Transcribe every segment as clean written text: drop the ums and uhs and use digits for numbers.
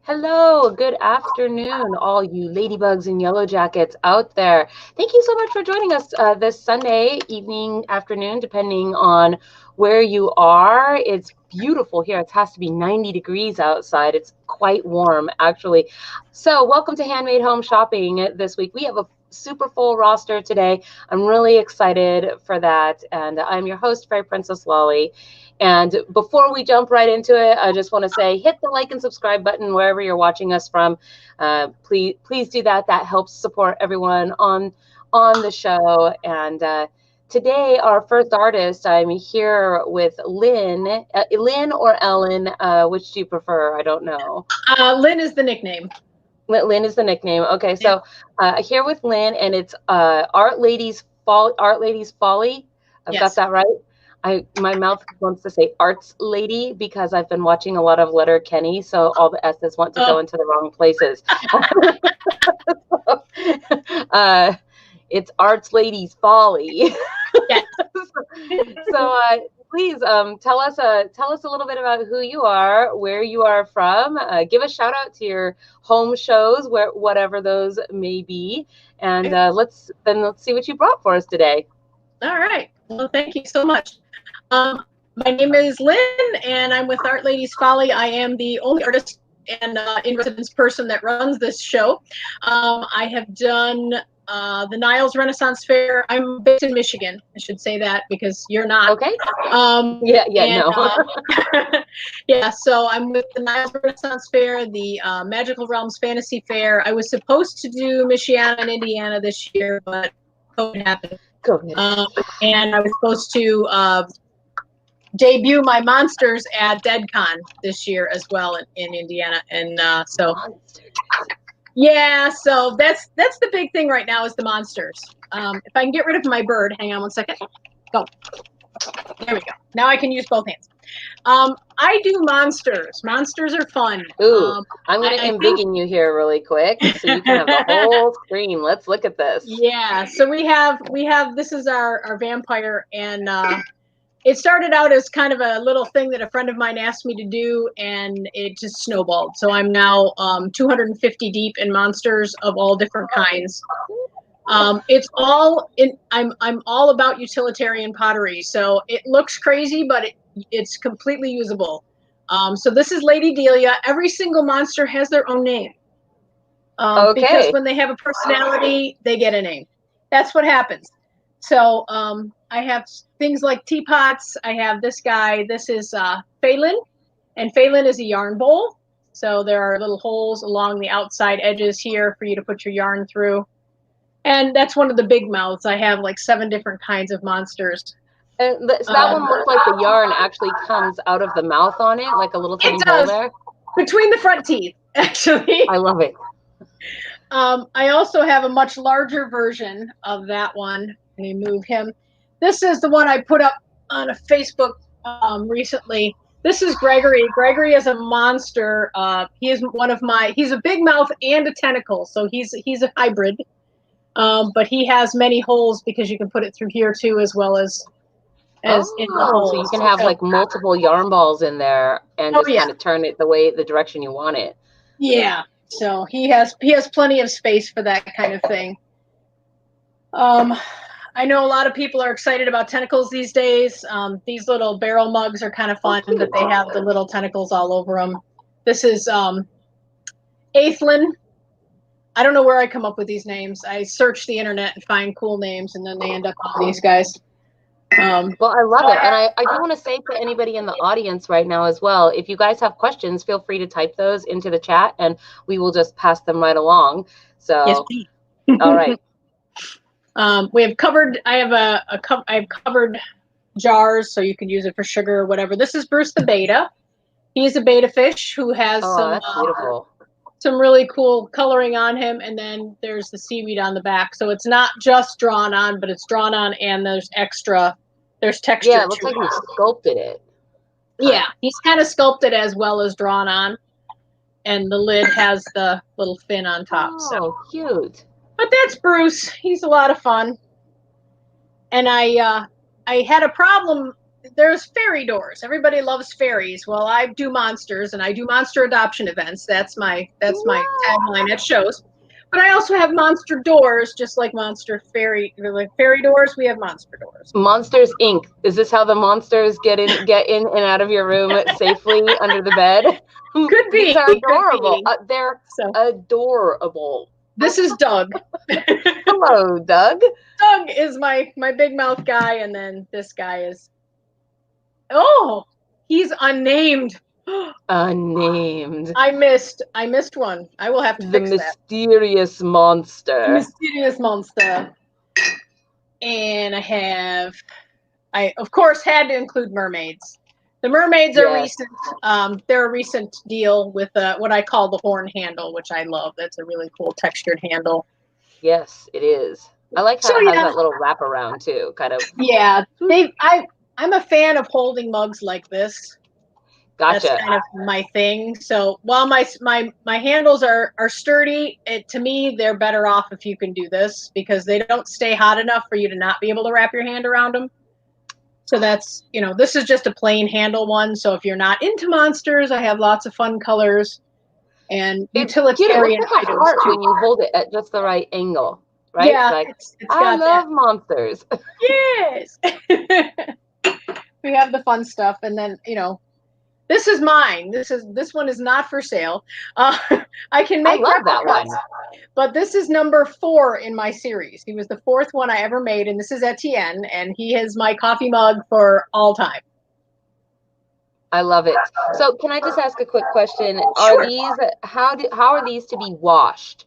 Hello, good afternoon, all you ladybugs and yellow jackets out there. Thank you so much for joining us this Sunday evening, afternoon, depending on where you are. It's beautiful here. It has to be 90 degrees outside. It's quite warm, actually. So welcome to Handmade Home Shopping this week. We have a super full roster today. I'm really excited for that. And I'm your host, Fairy Princess Lolly. And before we jump right into it, I just want to say hit the like and subscribe button wherever you're watching us from. Please do that. That helps support everyone on the show. And today, our first artist, I'm here with Lynn. Lynn or Ellen, which do you prefer? I don't know. Lynn is the nickname. Lynn is the nickname. Okay, so here with Lynn, and it's Artlady's Folly. I've got that right. My mouth wants to say Arts Lady because I've been watching a lot of Letterkenny, so all the S's want to go into the wrong places. It's Arts Lady's Folly. Yes. So please tell us a little bit about who you are, where you are from. Give a shout out to your home shows, whatever those may be, and let's see what you brought for us today. All right. Well, thank you so much. My name is Lynn, and I'm with Artlady's Folly. I am the only artist and in-residence person that runs this show. I have done the Niles Renaissance Fair. I'm based in Michigan. I should say that because you're not. Okay. No. Yeah, so I'm with the Niles Renaissance Fair, the Magical Realms Fantasy Fair. I was supposed to do Michiana in Indiana this year, but COVID happened. And I was supposed to debut my monsters at DeadCon this year as well in Indiana, and so that's the big thing right now is the monsters. If I can get rid of my bird, hang on one second. Go. There we go. Now I can use both hands. I do monsters. Monsters are fun. Ooh, I'm going to embiggen you here really quick so you can have the whole screen. Let's look at this. Yeah, so we have this is our vampire, and it started out as kind of a little thing that a friend of mine asked me to do, and it just snowballed. So I'm now 250 deep in monsters of all different kinds. It's all in. I'm all about utilitarian pottery, so it looks crazy, but it's completely usable. So this is Lady Delia. Every single monster has their own name. Because when they have a personality, they get a name. That's what happens. So I have things like teapots. I have this guy. This is Phelan, and Phelan is a yarn bowl. So there are little holes along the outside edges here for you to put your yarn through. And that's one of the big mouths. I have like 7 different kinds of monsters. So that one looks like the yarn actually comes out of the mouth on it, like a little tiny hole there. Between the front teeth, actually. I love it. I also have a much larger version of that one. Let me move him. This is the one I put up on a Facebook recently. This is Gregory. Gregory is a monster. He is he's a big mouth and a tentacle, so he's a hybrid. But he has many holes because you can put it through here too, as well as in the holes. So you can have like multiple yarn balls in there and just kind of turn it the direction you want it. Yeah. So he has plenty of space for that kind of thing. I know a lot of people are excited about tentacles these days. These little barrel mugs are kind of fun that they have the little tentacles all over them. This is Aethlin. I don't know where I come up with these names. I search the internet and find cool names, and then they end up on these guys. Well, I love it. And I do want to say to anybody in the audience right now as well, if you guys have questions, feel free to type those into the chat, and we will just pass them right along. So, yes, please. All right. We have covered. I have covered jars, so you can use it for sugar or whatever. This is Bruce the beta. He's a beta fish who has that's beautiful. Some really cool coloring on him, and then there's the seaweed on the back. So it's not just drawn on, but it's drawn on, and there's texture. Yeah, it looks like he sculpted it. Yeah, he's kind of sculpted as well as drawn on, and the lid has the little fin on top. Oh, so cute. But that's Bruce. He's a lot of fun. And I had a problem. there's fairy doors. Everybody loves fairies. Well, I do monsters, and I do monster adoption events. That's my tagline at shows. But I also have monster doors, just like fairy doors. We have monster doors. Monsters Inc. Is this how the monsters get in and out of your room safely under the bed? Could be. These are adorable. They're so, adorable. This is Doug. Hello, Doug. Doug is my big mouth guy, and then this guy is. Oh, he's unnamed. Unnamed. I missed one. I will have to fix that. The mysterious monster. Mysterious monster. And I of course had to include mermaids. The mermaids are recent. They're a recent deal with what I call the horn handle, which I love. That's a really cool textured handle. Yes, it is. I like how it has that little wraparound too, kind of. Yeah, I'm a fan of holding mugs like this. Gotcha. That's kind of my thing. So while my handles are sturdy, to me they're better off if you can do this, because they don't stay hot enough for you to not be able to wrap your hand around them. So that's, this is just a plain handle one. So if you're not into monsters, I have lots of fun colors and utilitarian items too. When you hold it at just the right angle, right? Yeah, like, I love monsters. Yes. We have the fun stuff, and then this is mine. This one is not for sale. I can make that one. But this is number 4 in my series. He was the 4th one I ever made, and this is Etienne, and he is my coffee mug for all time. I love it. So can I just ask a quick question? Sure. Are these how are these to be washed?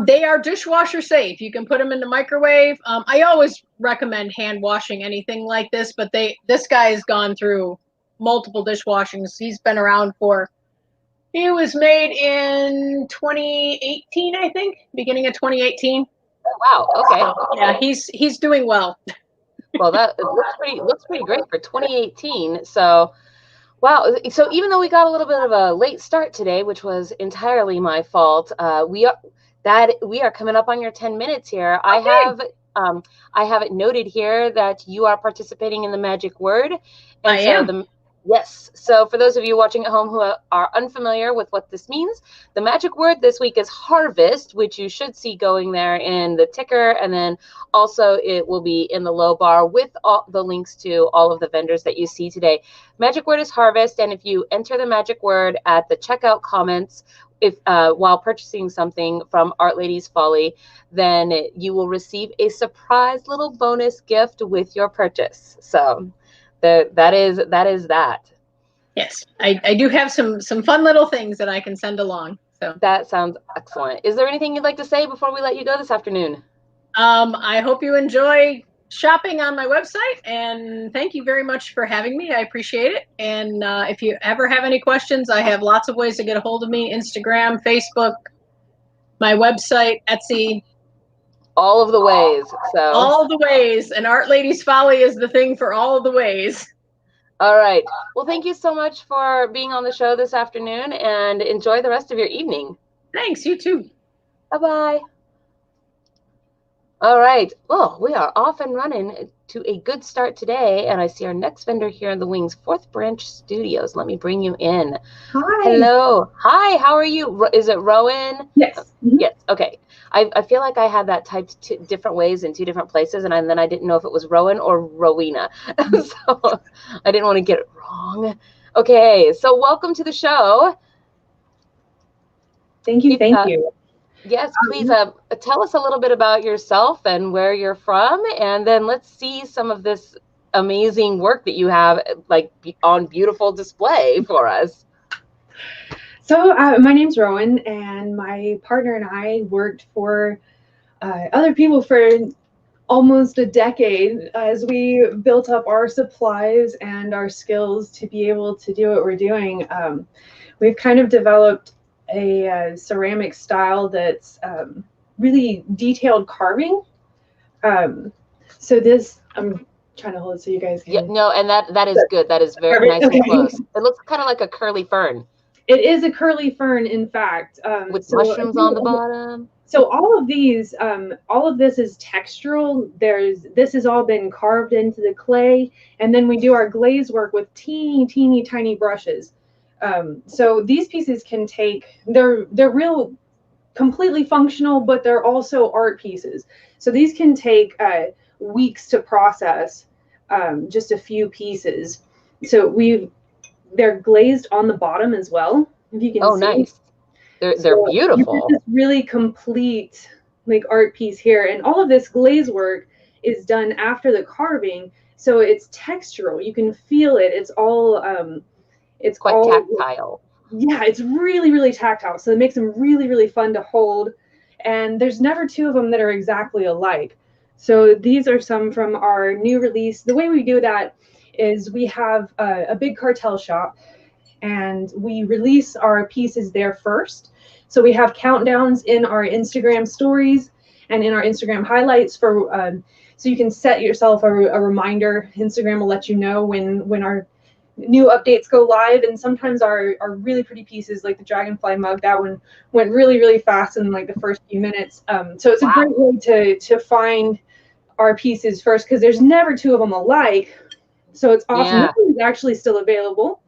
They are dishwasher safe. You can put them in the microwave. I always recommend hand washing anything like this, but this guy has gone through multiple dishwashings. He's been around he was made in 2018, I think, beginning of 2018. Oh, wow. Okay. So, yeah, he's doing well. Well, that looks pretty great for 2018. So, wow. So even though we got a little bit of a late start today, which was entirely my fault, we are coming up on your 10 minutes here. Okay. I have it noted here that you are participating in the magic word. And I am. Yes. So for those of you watching at home who are unfamiliar with what this means, the magic word this week is harvest, which you should see going there in the ticker. And then also it will be in the low bar with all the links to all of the vendors that you see today. Magic word is harvest. And if you enter the magic word at the checkout comments, while purchasing something from Artlady's Folly, then you will receive a surprise little bonus gift with your purchase. So that is that. Yes, I do have some fun little things that I can send along. So that sounds excellent. Is there anything you'd like to say before we let you go this afternoon? I hope you enjoy shopping on my website, and thank you very much for having me. I appreciate it. And if you ever have any questions, I have lots of ways to get a hold of me: Instagram, Facebook, my website, Etsy. All of the ways. So all the ways, and Artlady's Folly is the thing for all of the ways. All right. Well, thank you so much for being on the show this afternoon, and enjoy the rest of your evening. Thanks. You too. Bye-bye. All right. Well, we are off and running to a good start today, and I see our next vendor here in the wings, Fourth Branch Studios. Let me bring you in. Hi. Hello. Hi. How are you? Is it Rowan? Yes. Mm-hmm. Yes. Okay. I feel like I had that typed different ways in 2 different places, and then I didn't know if it was Rowan or Rowena, so I didn't want to get it wrong. Okay. So welcome to the show. Thank you. Thank you. Yes, please tell us a little bit about yourself and where you're from, and then let's see some of this amazing work that you have on beautiful display for us. So my name's Rowan, and my partner and I worked for other people for almost a decade as we built up our supplies and our skills to be able to do what we're doing. We've kind of developed a ceramic style that's really detailed carving. So this, I'm trying to hold it so you guys can. Yeah, no, and that is good. That is very nice and close. It looks kind of like a curly fern. It is a curly fern, in fact. With mushrooms on the bottom. So all of these, all of this is textural. This has all been carved into the clay, and then we do our glaze work with teeny tiny brushes. So these pieces can take, they're real completely functional, but they're also art pieces. So these can take weeks to process, just a few pieces. So they're glazed on the bottom as well, if you can see. Oh, nice. They're beautiful. This really complete like art piece here, and all of this glaze work is done after the carving, so it's textural. You can feel it. It's all it's quite all tactile. Yeah, it's really tactile. So it makes them really fun to hold. And there's never two of them that are exactly alike. So these are some from our new release. The way we do that is we have a big cartel shop, and we release our pieces there first. So we have countdowns in our Instagram stories and in our Instagram highlights for so you can set yourself a reminder. Instagram will let you know when our new updates go live, and sometimes our really pretty pieces like the dragonfly mug, that one went really fast in like the first few minutes. So it's a great way to find our pieces first, because there's never two of them alike. So it's awesome. Yeah. This one is actually still available.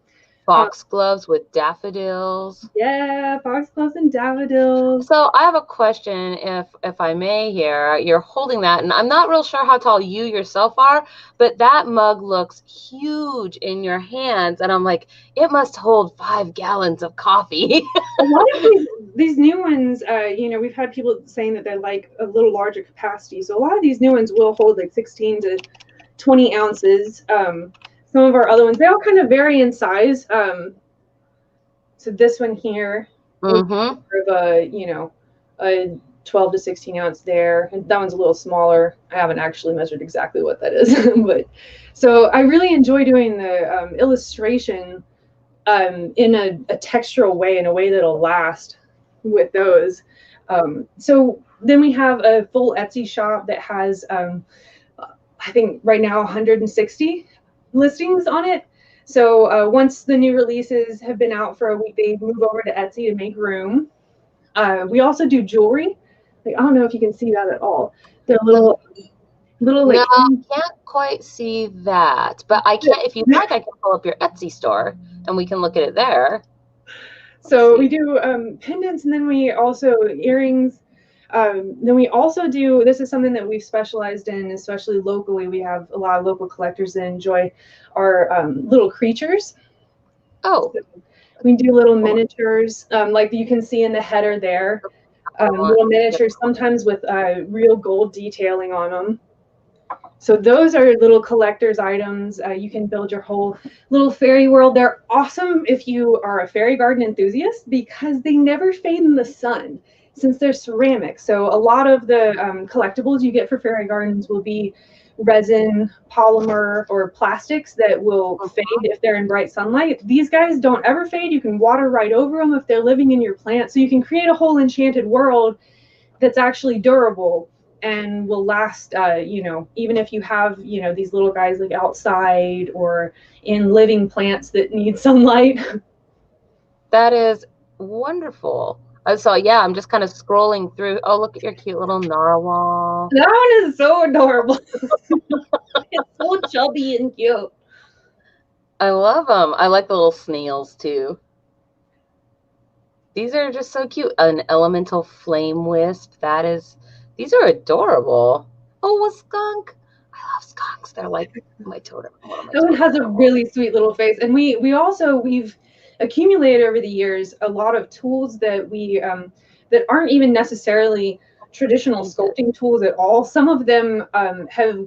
Foxgloves with daffodils. Yeah, foxgloves and daffodils. So I have a question, if I may here. You're holding that, and I'm not real sure how tall you yourself are, but that mug looks huge in your hands, and I'm like, it must hold 5 gallons of coffee. A lot of these new ones, you know, we've had people saying that they're like a little larger capacity. So a lot of these new ones will hold like 16 to 20 ounces. Some of our other ones, they all kind of vary in size. So this one here, is sort of a, you know, a 12 to 16 ounce there. And that one's a little smaller. I haven't actually measured exactly what that is. But so I really enjoy doing the illustration in a textural way, in a way that'll last with those. So then we have a full Etsy shop that has, I think right now 160 listings on it. So once the new releases have been out for a week, they move over to Etsy to make room. We also do jewelry. Like, I don't know if you can see that at all. They're little like, no, I can't quite see that, but I can, if you like, I can pull up your Etsy store and we can look at it there. So we do pendants, and then we also earrings. Then we also do, this is something that we've specialized in, especially locally. We have a lot of local collectors that enjoy our little creatures. Oh. So we do little miniatures, like you can see in the header there. Little miniatures, sometimes with real gold detailing on them. So those are little collector's items. You can build your whole little fairy world. They're awesome if you are a fairy garden enthusiast, because they never fade in the sun, since they're ceramic. So a lot of the collectibles you get for fairy gardens will be resin, polymer, or plastics that will fade if they're in bright sunlight. These guys don't ever fade. You can water right over them if they're living in your plant. So you can create a whole enchanted world that's actually durable and will last, you know, even if you have, you know, these little guys like outside or in living plants that need sunlight. That is wonderful. So yeah, I'm just kind of scrolling through. Oh, look at your cute little narwhal. That one is so adorable. It's so chubby and cute. I love them. I like the little snails too. These are just so cute. An elemental flame wisp. These are adorable. Oh, a skunk. I love skunks. They're like my totem. That one has a really sweet little face. And we've accumulated over the years a lot of tools that we that aren't even necessarily traditional sculpting tools at all. Some of them have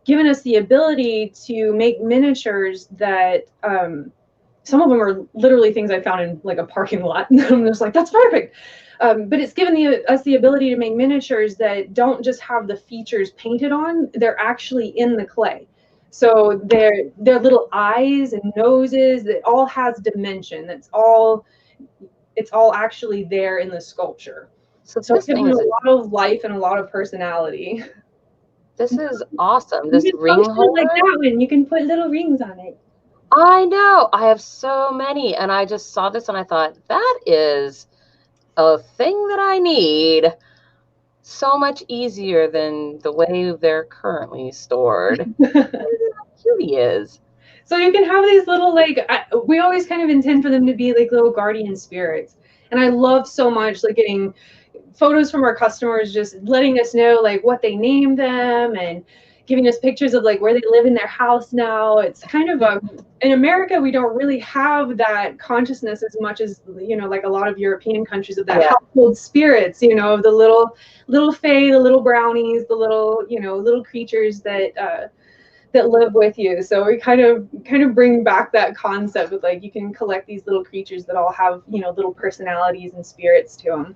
given us the ability to make miniatures that some of them are literally things I found in like a parking lot. And I'm just like, that's perfect. But it's given us the ability to make miniatures that don't just have the features painted on, they're actually in the clay. So their little eyes and noses, it all has dimension. It's all actually there in the sculpture. So it's given a lot of life and a lot of personality. This is awesome. This ring holder, like that one, you can put little rings on it. I know. I have so many. And I just saw this and I thought, that is a thing that I need. So much easier than the way they're currently stored. How cute he is. So you can have these little, like, we always kind of intend for them to be like little guardian spirits. And I love so much like getting photos from our customers, just letting us know like what they named them and giving us pictures of like where they live in their house now. It's kind of in America, we don't really have that consciousness as much as, you know, like a lot of European countries of that household spirits, you know, of the little fae, the little brownies, the little, you know, little creatures that live with you. So we kind of bring back that concept of like you can collect these little creatures that all have, you know, little personalities and spirits to them.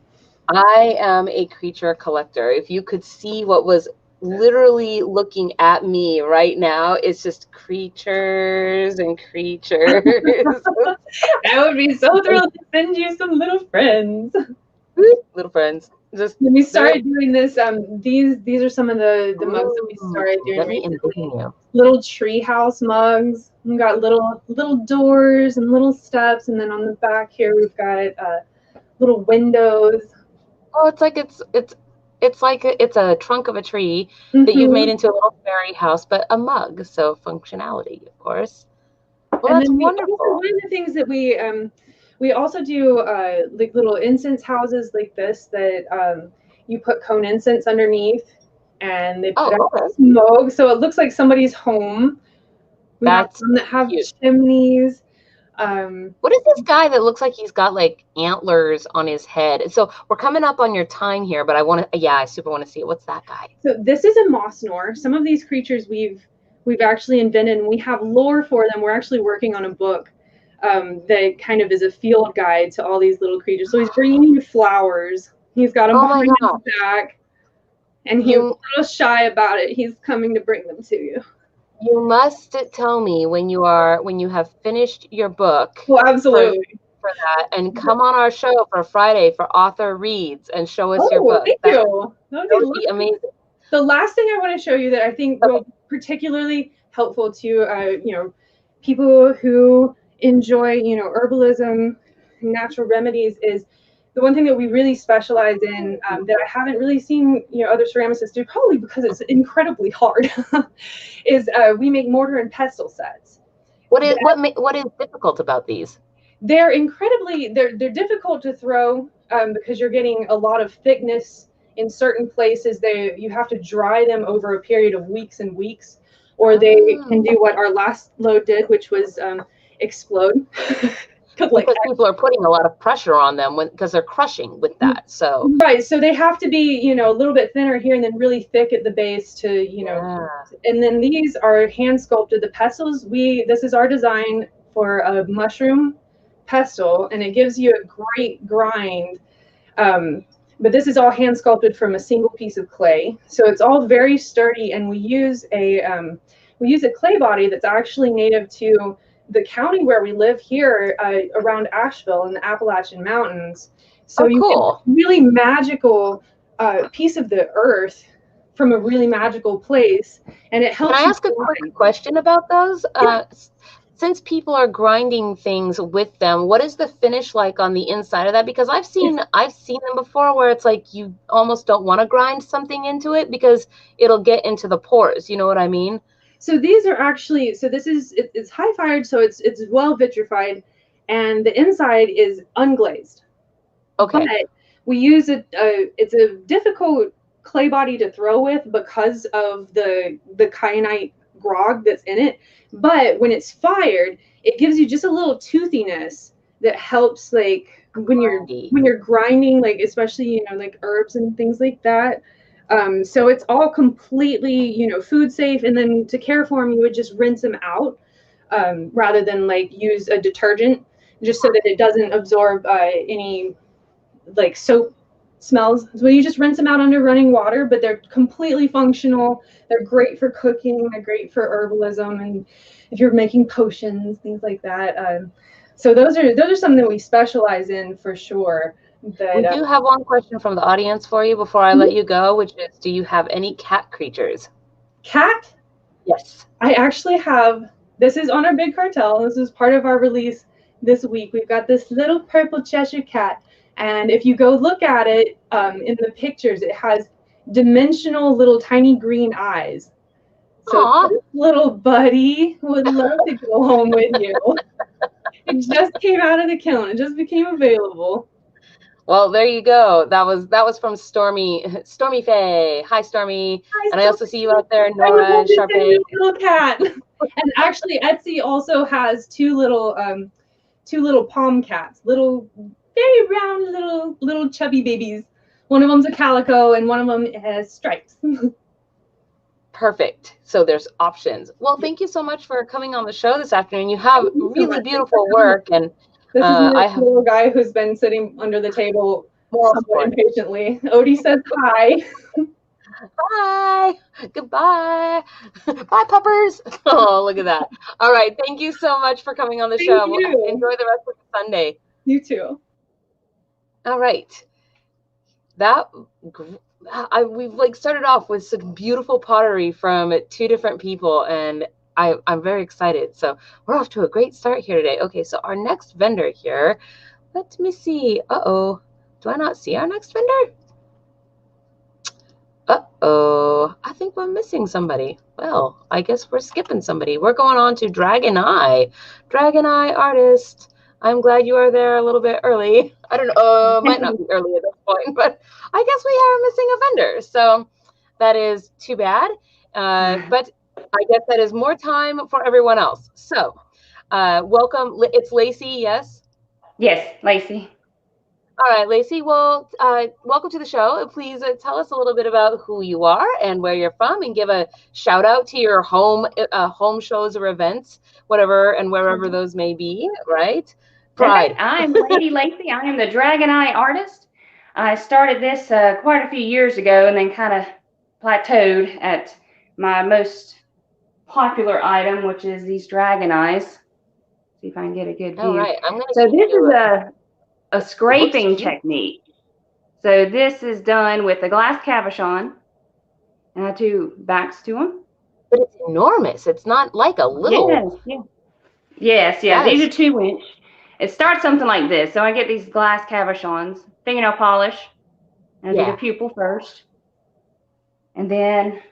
I am a creature collector. If you could see what was literally looking at me right now, it's just creatures and creatures. I would be so thrilled to send you some little friends. Little friends. Just when we started doing this, these are some of the mugs that we started doing. Let me envision you. Little treehouse mugs. We've got little doors and little steps, and then on the back here we've got little windows. Oh, it's like it's a trunk of a tree that you've made into a little fairy house, but a mug, so functionality, of course. Well, and that's wonderful. One of the things that we also do like little incense houses like this that you put cone incense underneath, and they put out smoke, so it looks like somebody's home. We have some that have chimneys. What is this guy that looks like he's got like antlers on his head? So we're coming up on your time here, but I super want to see it. What's that guy? So this is a moss nor. Some of these creatures we've actually invented, and we have lore for them. We're actually working on a book that kind of is a field guide to all these little creatures. So he's bringing you flowers. He's got them behind his back, and he's a little shy about it. He's coming to bring them to you. You must tell me when you have finished your book. Well, absolutely. For that, and come on our show for Friday for author reads and show us your book. Thank you. That would be amazing. The last thing I want to show you that I think will be particularly helpful to you know, people who enjoy, you know, herbalism, natural remedies, is the one thing that we really specialize in that I haven't really seen, you know, other ceramicists do, probably because it's incredibly hard, is we make mortar and pestle sets. What is difficult about these? They're they're difficult to throw because you're getting a lot of thickness in certain places. You have to dry them over a period of weeks and weeks, or they can do what our last load did, which was explode. Because people are putting a lot of pressure on them because they're crushing with that. So right, so they have to be, you know, a little bit thinner here and then really thick at the base to, you know. And then these are hand sculpted. The pestles, this is our design for a mushroom pestle, and it gives you a great grind. But this is all hand sculpted from a single piece of clay, so it's all very sturdy. And we use a clay body that's actually native to the county where we live here, around Asheville in the Appalachian Mountains. So you get a really magical piece of the earth from a really magical place, and it helps. Can I ask a quick question about those? Since people are grinding things with them, what is the finish like on the inside of that? Because I've seen them before where it's like you almost don't want to grind something into it because it'll get into the pores. You know what I mean? So these are actually, it's high fired, so it's well vitrified, and the inside is unglazed. Okay. But we use it's a difficult clay body to throw with because of the kyanite grog that's in it. But when it's fired, it gives you just a little toothiness that helps, like when you're grinding, like especially, you know, like herbs and things like that. So it's all completely, you know, food safe. And then to care for them, you would just rinse them out rather than like use a detergent, just so that it doesn't absorb any like soap smells. So you just rinse them out under running water, but they're completely functional. They're great for cooking. They're great for herbalism, and if you're making potions, things like that. So those are something that we specialize in for sure. We do have one question from the audience for you before I let you go, which is, do you have any cat creatures? Cat? Yes. I actually have this is on our big cartel. This is part of our release this week. We've got this little purple Cheshire cat. And if you go look at it in the pictures, it has dimensional little tiny green eyes. So this little buddy would love to go home with you. It just came out of the kiln. It just became available. Well, there you go. That was from Stormy Faye. Hi, Stormy. Hi, and I also see you out there, Nora Sharpay. Little cat. And actually, Etsy also has two little palm cats, little very round little chubby babies. One of them's a calico, and one of them has stripes. Perfect. So there's options. Well, thank you so much for coming on the show this afternoon. You have really beautiful work, and this is my little guy who's been sitting under the table somewhat impatiently. Odie says hi. Hi. Goodbye. Bye, puppers. Oh, look at that. All right. Thank you so much for coming on the show. Enjoy the rest of the Sunday. You too. All right. We've like started off with some beautiful pottery from two different people, and I'm very excited. So we're off to a great start here today. Okay, so our next vendor here, let me see. Uh-oh, do I not see our next vendor? Uh-oh, I think we're missing somebody. Well, I guess we're skipping somebody. We're going on to Dragon Eye. Dragon Eye artist. I'm glad you are there a little bit early. I don't know, it might not be early at this point, but I guess we are missing a vendor. So that is too bad. But I guess that is more time for everyone else. So welcome. It's Lacey, yes? Yes, Lacey. All right, Lacey. Well, welcome to the show. Please tell us a little bit about who you are and where you're from, and give a shout out to your home shows or events, whatever and wherever those may be, right? Pride. Okay. I'm Lady Lacey. I am the Dragon Eye artist. I started this quite a few years ago, and then kind of plateaued at my most popular item, which is these dragon eyes. See if I can get a good view. All right. So this is a scraping technique. So this is done with a glass cabochon, and I do backs to them. But it's enormous. It's not like a little. Yes. These are 2-inch. It starts something like this. So I get these glass cabochons, fingernail polish, and I do the pupil first. And then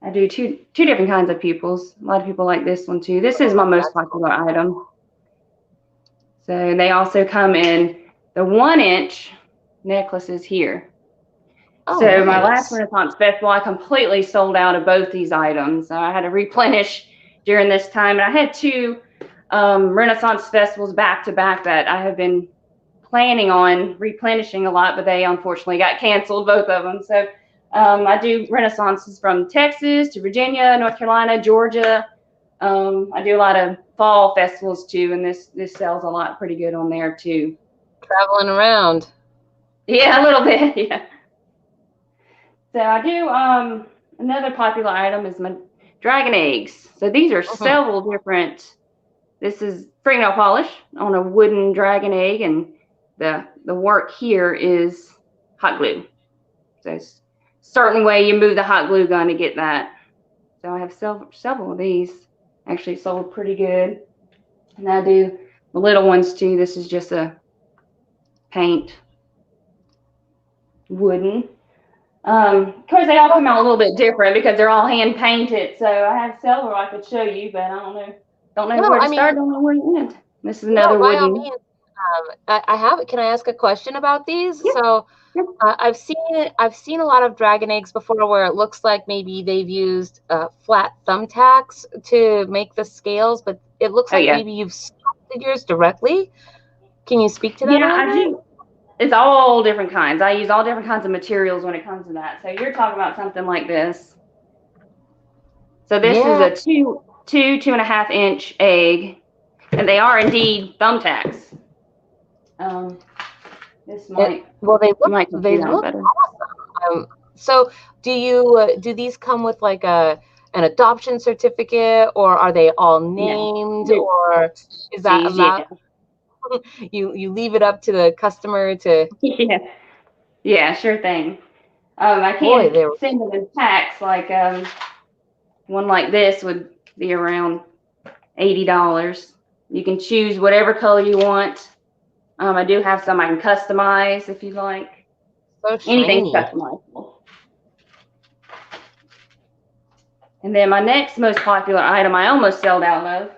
I do two different kinds of pupils. A lot of people like this one too. This is my most popular item. So they also come in the 1-inch necklaces here. Oh, so my last Renaissance Festival, I completely sold out of both these items. I had to replenish during this time. And I had 2 Renaissance festivals back to back that I have been planning on replenishing a lot, but they unfortunately got canceled, both of them. So I do Renaissances from Texas to Virginia, North Carolina, Georgia. I do a lot of fall festivals too, and this sells a lot pretty good on there too. Traveling around. Yeah, a little bit, yeah. So I do another popular item is my dragon eggs. So these are several different. This is fingernail polish on a wooden dragon egg, and the work here is hot glue. So it's a certain way you move the hot glue gun to get that. So I have several of these. Actually sold pretty good. And I do the little ones too. This is just a paint wooden. Of course, they all come out a little bit different because they're all hand painted. So I have several I could show you, but I don't know where to start. Don't know where to end. This is another wooden. By all means, I have. Can I ask a question about these? Yeah. So I've seen a lot of dragon eggs before where it looks like maybe they've used flat thumbtacks to make the scales, but it looks like maybe you've sculpted yours directly. Can you speak to that? Yeah, I do. It's all different kinds. I use all different kinds of materials when it comes to that. So you're talking about something like this. So this is a 2.5 inch egg, and they are indeed thumbtacks. This might they look awesome. So do these come with like an adoption certificate, or are they all named, or is that allowed? You leave it up to the customer to yeah, sure thing. I can't send them in packs. Like one like this would be around $80. You can choose whatever color you want. I do have some I can customize if you like. So Anything's shiny. customizable. And then my next most popular item I almost sold out of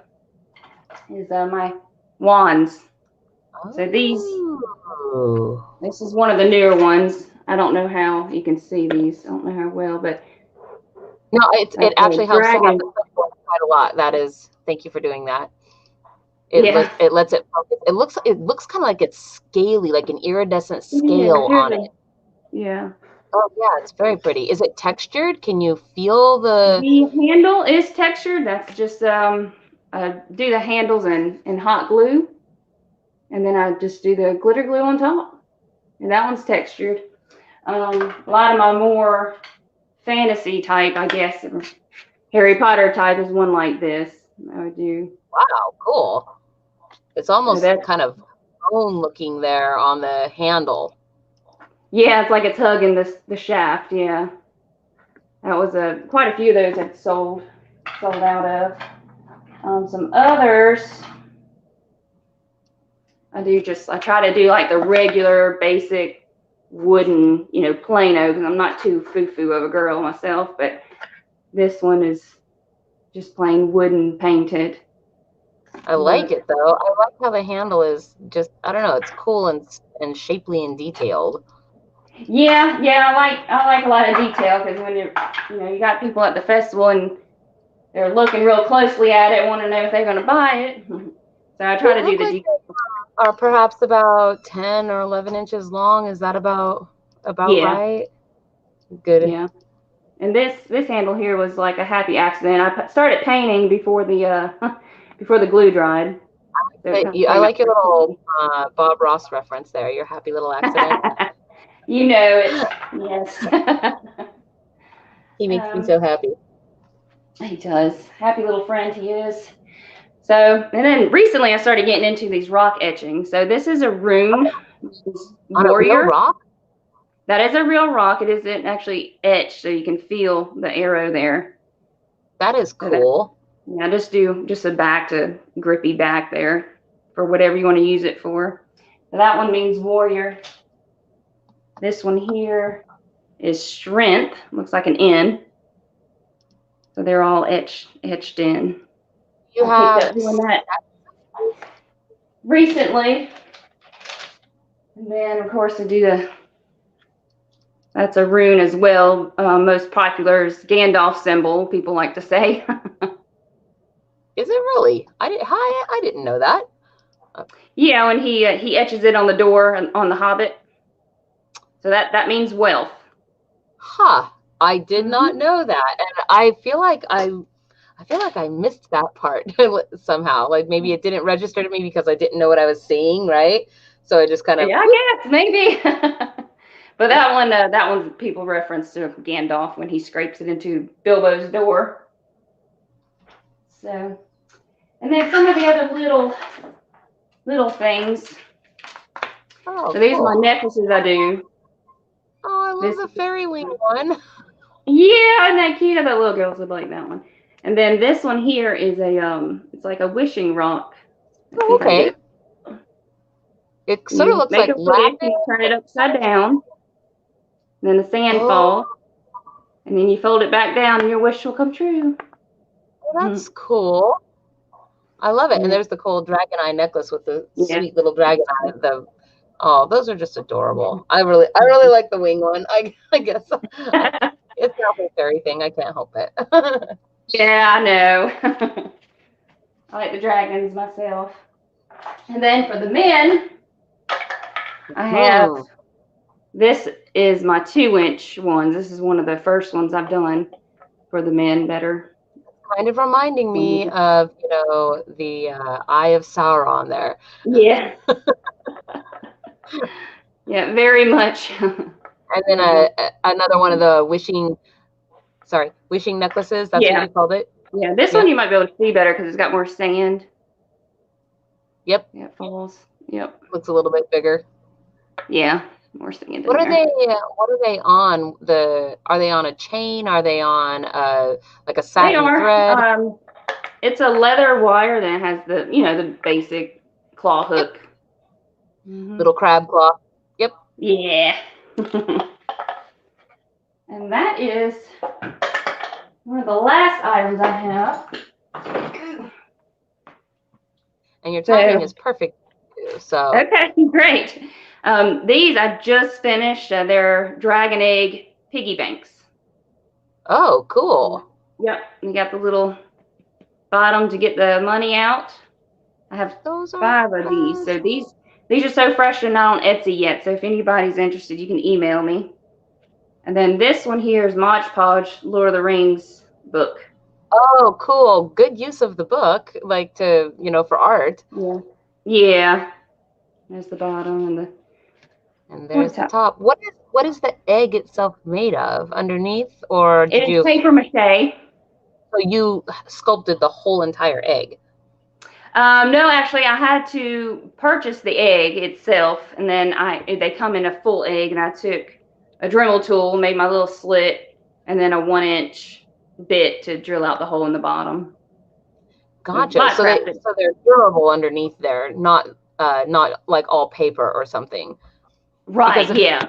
is my wands. So this is one of the newer ones. I don't know how you can see these. I don't know how well, but no, it actually helps to have the quite a lot. That is, thank you for doing that. It lets it focus. It looks kind of like it's scaly, like an iridescent scale on it. Yeah. Oh yeah, it's very pretty. Is it textured? Can you feel the handle is textured. That's just do the handles in hot glue, and then I just do the glitter glue on top, and that one's textured. A lot of my more fantasy type, I guess, Harry Potter type is one like this. I would do. Wow, cool. It's almost kind of bone looking there on the handle. Yeah, it's like it's hugging the shaft. Yeah, that was quite a few of those I'd sold out of. Some others, I try to do like the regular basic wooden, Plano, because I'm not too foo-foo of a girl myself, but this one is just plain wooden painted. I like it though. I like how the handle is just, I don't know, it's cool and shapely and detailed. Yeah, I like a lot of detail, because when you got people at the festival and they're looking real closely at it, want to know if they're going to buy it. So I try to do the detail. Are perhaps about 10 or 11 inches long. Is that about right? Good. Yeah. And this handle here was like a happy accident. I started painting before the glue dried. So I like your little Bob Ross reference there. Your happy little accident. You know it. Yes. He makes me so happy. He does. Happy little friend he is. So, and then recently I started getting into these rock etching. So this is a rune. On a real rock? That is a real rock. It isn't actually etched, so you can feel the arrow there. That is cool. So yeah, just do a back to grippy back there for whatever you want to use it for. So that one means warrior. This one here is strength. Looks like an N. So they're all etched in. You have doing that recently. And then of course I do that's a rune as well. Most popular is Gandalf symbol, people like to say. Is it really? I didn't know that. Yeah, when he etches it on the door on the Hobbit. So that means wealth. Huh. I did not know that. And I feel like I missed that part somehow. Like maybe it didn't register to me because I didn't know what I was seeing, right? So I just kind of I guess maybe. But that one people reference to Gandalf when he scrapes it into Bilbo's door. So, and then some of the other little things. Oh, so these cool. are my necklaces I do. Oh, I love the fairy wing one. Yeah, isn't that cute? I bet little girls would like that one. And then this one here is it's like a wishing rock. Oh, okay. It sort of looks like you turn it upside down. Then the sand falls. And then you fold it back down and your wish will come true. Oh, that's cool. I love it. And there's the cool dragon eye necklace with the sweet little dragon eye. Those are just adorable. I really like the wing one. I guess it's not a fairy thing. I can't help it. Yeah, I know. I like the dragons myself. And then for the men, I have this is my 2-inch ones. This is one of the first ones I've done for the men that are kind of reminding me of the Eye of Sauron there. Yeah. Yeah, very much. And then another one of the wishing necklaces. That's what you called it. Yeah, this one you might be able to see better because it's got more sand. Yep. Yeah, it falls. Yep. Looks a little bit bigger. Yeah, more sand. What are they on? Are they on a chain? Are they on like a satin thread? It's a leather wire that has the, the basic claw hook. Little crab claw. Yep. Yeah. And that is one of the last items I have. And your timing is perfect too. So okay, great. These I just finished. They're dragon egg piggy banks. Oh, cool. Yep. You got the little bottom to get the money out. I have 5 of these. So these are so fresh and not on Etsy yet. So if anybody's interested, you can email me. And then this one here is Mod Podge Lord of the Rings book. Oh, cool. Good use of the book, like to, for art. Yeah. Yeah. There's the bottom and there's the top. What is the egg itself made of underneath? Or did you paper mache. So you sculpted the whole entire egg? No, actually I had to purchase the egg itself, and then they come in a full egg, and I took a Dremel tool, made my little slit, and then a 1-inch bit to drill out the hole in the bottom. Gotcha. So they're durable underneath there, not like all paper or something. Right. Yeah.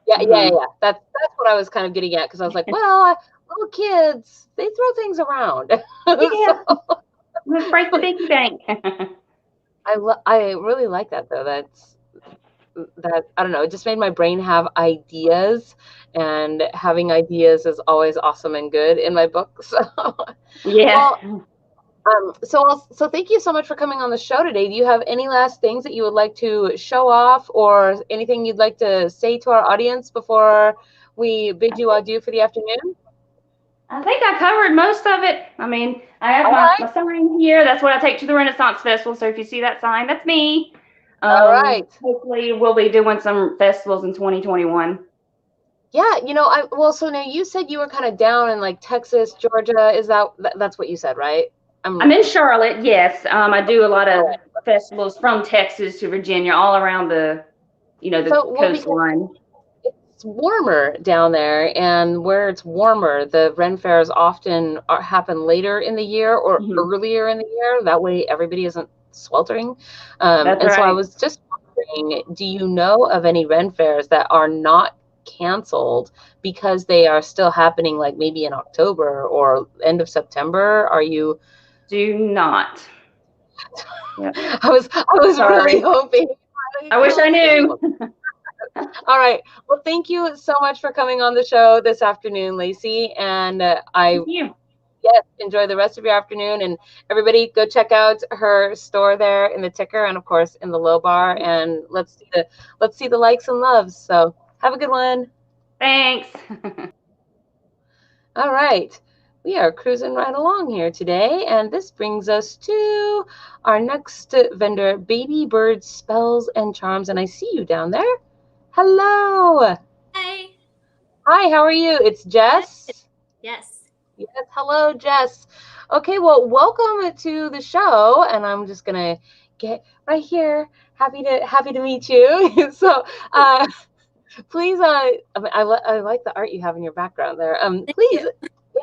Yeah. That's what I was kind of getting at, because I was like, well, little kids, they throw things around. Yeah. Let's break the piggy bank. I really like that though. That I don't know, it just made my brain have ideas, and having ideas is always awesome and good in my book. So yeah. Well, so thank you so much for coming on the show today. Do you have any last things that you would like to show off, or anything you'd like to say to our audience before we bid you adieu for the afternoon? I think I covered most of it. I mean, I have my sign here. That's what I take to the Renaissance Festival. So if you see that sign, that's me. All right. Hopefully we'll be doing some festivals in 2021. Yeah, so now you said you were kind of down in like Texas, Georgia. Is that's what you said, right? I'm in Charlotte, yes. I do a lot of festivals from Texas to Virginia, all around the coastline. It's warmer down there, and where it's warmer, the Ren fairs often happen later in the year or earlier in the year. That way everybody isn't sweltering. That's right. So I was just wondering, do you know of any Ren fairs that are not canceled because they are still happening, like maybe in October or end of September? Do not. Yeah. I was really hoping. I wish I knew. All right. Well, thank you so much for coming on the show this afternoon, Lacey. And thank you. Yes, enjoy the rest of your afternoon. And everybody go check out her store there in the ticker, and of course in the low bar. And let's see the likes and loves. So have a good one. Thanks. All right. We are cruising right along here today, and this brings us to our next vendor, Baby Bird Spells and Charms. And I see you down there. Hello. Hi. Hi, how are you? It's Jess. Yes. Yes, hello, Jess. Okay, well, welcome to the show, and I'm just gonna get right here. Happy to meet you. So, please, I like the art you have in your background there. Please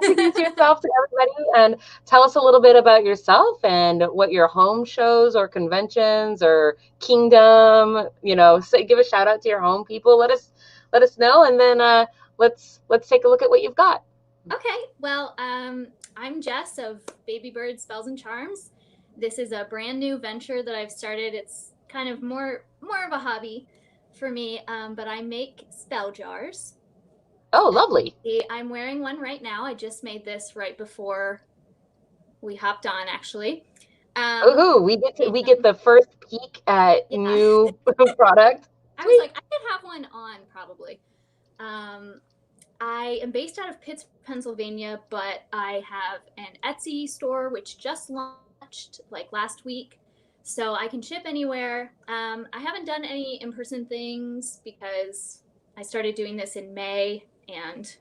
introduce yourself to everybody and tell us a little bit about yourself and what your home shows or conventions or kingdom, give a shout out to your home people. Let us know, and then let's take a look at what you've got. Okay, well, I'm Jess of Baby Bird Spells and Charms. This is a brand new venture that I've started. It's kind of more of a hobby for me, but I make spell jars. Oh, lovely. I'm wearing one right now. I just made this right before we hopped on, actually. We get the first peek at new product. I was like, I could have one on probably. I am based out of Pittsburgh, Pennsylvania, but I have an Etsy store which just launched like last week, so I can ship anywhere. I haven't done any in-person things because I started doing this in May, and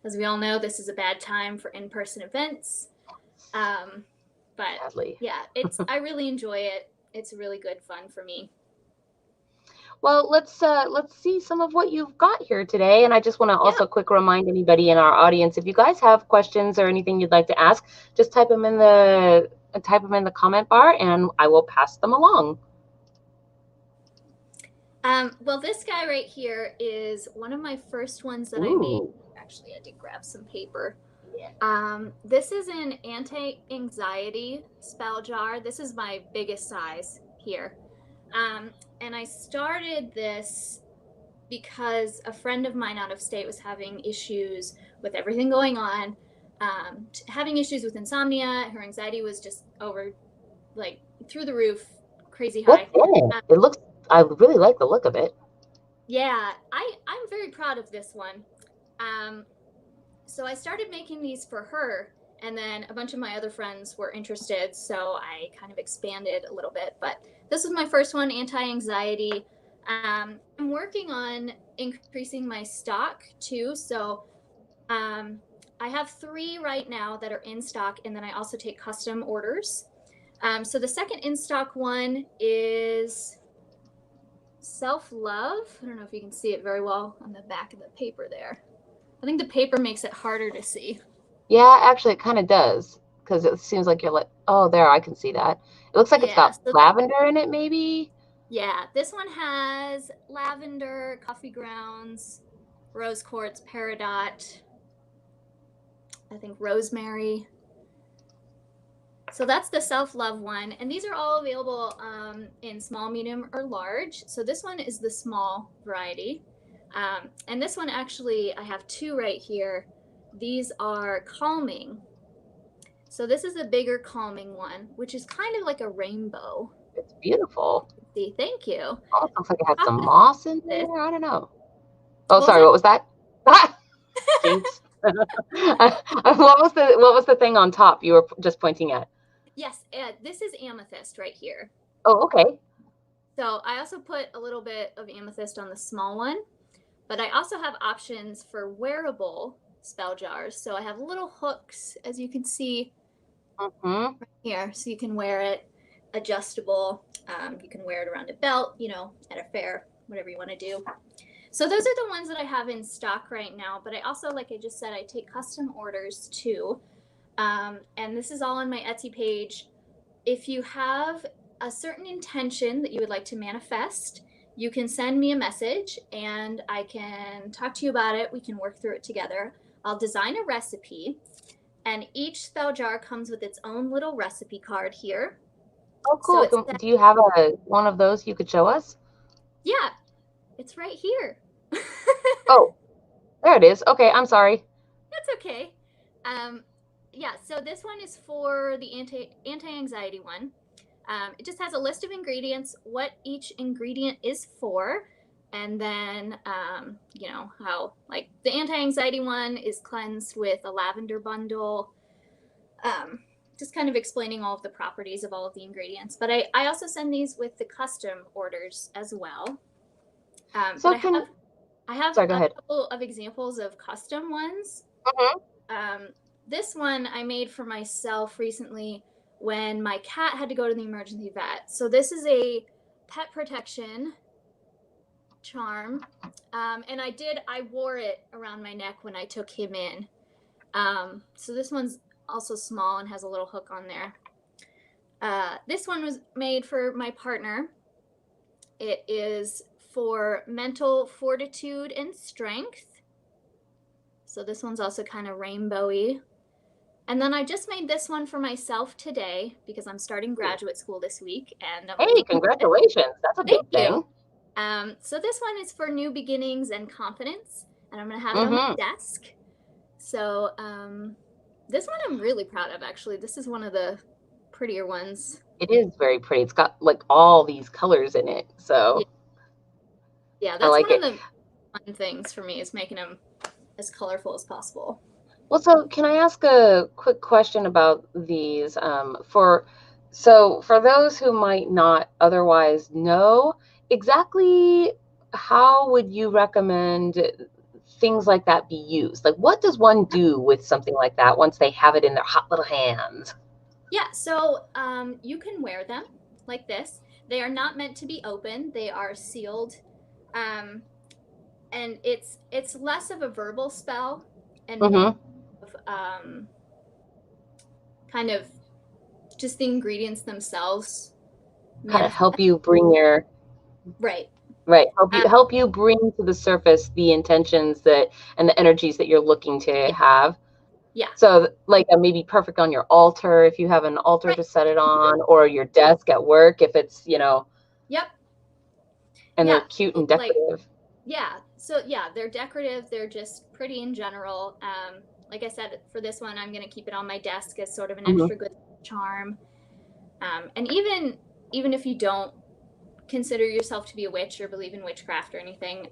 as we all know, this is a bad time for in-person events. But sadly. Yeah, I really enjoy it. It's really good fun for me. Well, let's see some of what you've got here today. And I just want to also quick remind anybody in our audience, if you guys have questions or anything you'd like to ask, just type them in the comment bar, and I will pass them along. Well, this guy right here is one of my first ones that I made. Actually, I did grab some paper. This is an anti-anxiety spell jar. This is my biggest size here. And I started this because a friend of mine out of state was having issues with everything going on, having issues with insomnia. Her anxiety was just over, like, through the roof, crazy high. It looks, I really like the look of it. Yeah, I'm very proud of this one. So I started making these for her, and then a bunch of my other friends were interested, so I kind of expanded a little bit. But this was my first one, anti-anxiety. I'm working on increasing my stock too. So I have 3 right now that are in stock, and then I also take custom orders. So the second in stock one is Self-Love. I don't know if you can see it very well on the back of the paper there. I think the paper makes it harder to see. Yeah, actually, it kind of does, because it seems like you're like, oh, there, I can see that. It looks like it's got lavender in it, maybe? Yeah, this one has lavender, coffee grounds, rose quartz, peridot, I think rosemary. So that's the Self-Love one. And these are all available in small, medium, or large. So this one is the small variety. And this one, actually, I have 2 right here. These are calming. So this is a bigger calming one, which is kind of like a rainbow. It's beautiful. See, thank you. Oh, it looks like it has some moss in there. I don't know. Oh, sorry, what was that? Jinx. What was the thing on top you were just pointing at? Yes, this is amethyst right here. Oh, okay. So I also put a little bit of amethyst on the small one, but I also have options for wearable spell jars. So I have little hooks, as you can see right here, so you can wear it, adjustable. You can wear it around a belt, you know, at a fair, whatever you want to do. So those are the ones that I have in stock right now, but I also, like I just said, I take custom orders too. And this is all on my Etsy page. If you have a certain intention that you would like to manifest, you can send me a message and I can talk to you about it. We can work through it together. I'll design a recipe, and each spell jar comes with its own little recipe card here. Oh, cool. So do you have one of those you could show us? Yeah, it's right here. Oh, there it is. Okay, I'm sorry. That's okay. Yeah, so this one is for the anti-anxiety one. It just has a list of ingredients, what each ingredient is for, and then, you know, how, like, the anti-anxiety one is cleansed with a lavender bundle, just kind of explaining all of the properties of all of the ingredients. But I also send these with the custom orders as well. So I have a couple of examples of custom ones. This one I made for myself recently when my cat had to go to the emergency vet. So this is a pet protection charm. And I wore it around my neck when I took him in. So this one's also small and has a little hook on there. This one was made for my partner. It is for mental fortitude and strength. So this one's also kind of rainbowy. And then I just made this one for myself today because I'm starting graduate school this week. And hey, congratulations. That's a big thing. So this one is for new beginnings and confidence. And I'm going to have it on my desk. So this one I'm really proud of, actually. This is one of the prettier ones. It is very pretty. It's got like all these colors in it. So yeah, that's one of the fun things for me, is making them as colorful as possible. Well, so can I ask a quick question about these? For those who might not otherwise know, exactly how would you recommend things like that be used? Like, what does one do with something like that once they have it in their hot little hands? Yeah, so you can wear them like this. They are not meant to be open. They are sealed And it's less of a verbal spell and Mm-hmm. more of kind of just the ingredients themselves Kind of help you bring your right. Help you bring to the surface the intentions and the energies that you're looking to have. Yeah. So like maybe perfect on your altar if you have an altar to set it on, or your desk at work if it's, Yep. And they're cute and decorative. So they're decorative. They're just pretty in general. Like I said, for this one, I'm going to keep it on my desk as sort of an extra good charm. And even if you don't consider yourself to be a witch or believe in witchcraft or anything,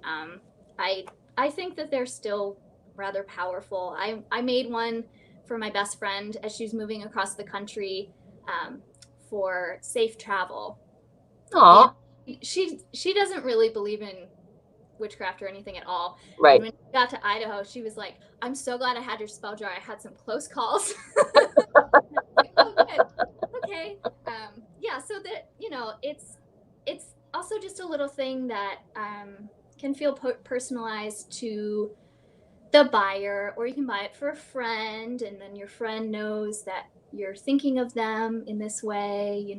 I think that they're still rather powerful. I made one for my best friend as she's moving across the country for safe travel. Aww. She doesn't really believe in witchcraft or anything at all. Right. And when she got to Idaho, she was like, "I'm so glad I had your spell jar. I had some close calls." Like, oh, good. Okay. So that, it's also just a little thing that can feel personalized to the buyer, or you can buy it for a friend, and then your friend knows that you're thinking of them in this way,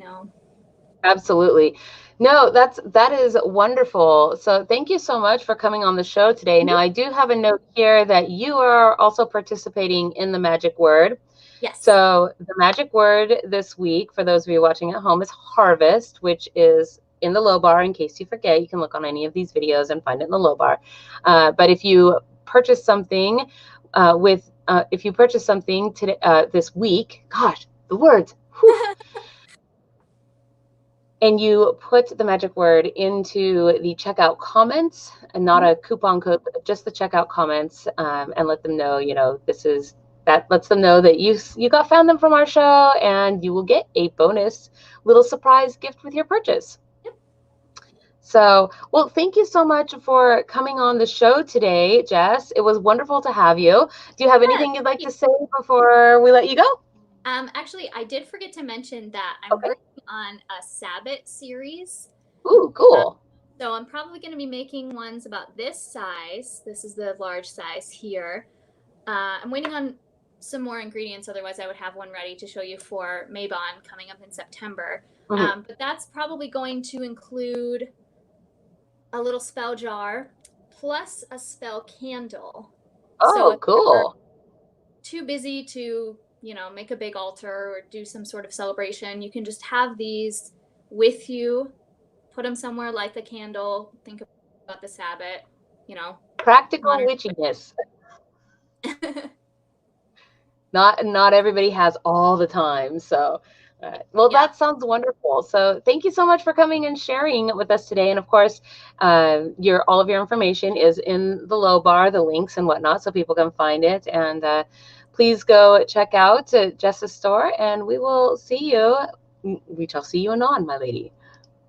Absolutely. No, that is wonderful. So thank you so much for coming on the show today. Now, I do have a note here that you are also participating in the magic word. Yes. So the magic word this week, for those of you watching at home, is harvest, which is in the low bar. In case you forget, you can look on any of these videos and find it in the low bar. But if you purchase something today, this week, gosh, the words. And you put the magic word into the checkout comments, and not a coupon code, but just the checkout comments, and let them know, that lets them know that you found them from our show, and you will get a bonus little surprise gift with your purchase. Yep. So, well, thank you so much for coming on the show today, Jess. It was wonderful to have you. Do you have anything you'd like to say before we let you go? Actually, I did forget to mention that I'm working on a Sabbath series. Ooh, cool. So I'm probably going to be making ones about this size. This is the large size here. I'm waiting on some more ingredients. Otherwise, I would have one ready to show you for Maybon coming up in September. But that's probably going to include a little spell jar plus a spell candle. Oh, so cool. Too busy to make a big altar or do some sort of celebration, you can just have these with you, put them somewhere, light the candle, think about the Sabbath, Practical witchiness. Not everybody has all the time. So, that sounds wonderful. So thank you so much for coming and sharing with us today. And of course, all of your information is in the low bar, the links and whatnot, so people can find it. And please go check out Jess's store, and we shall see you anon, my lady.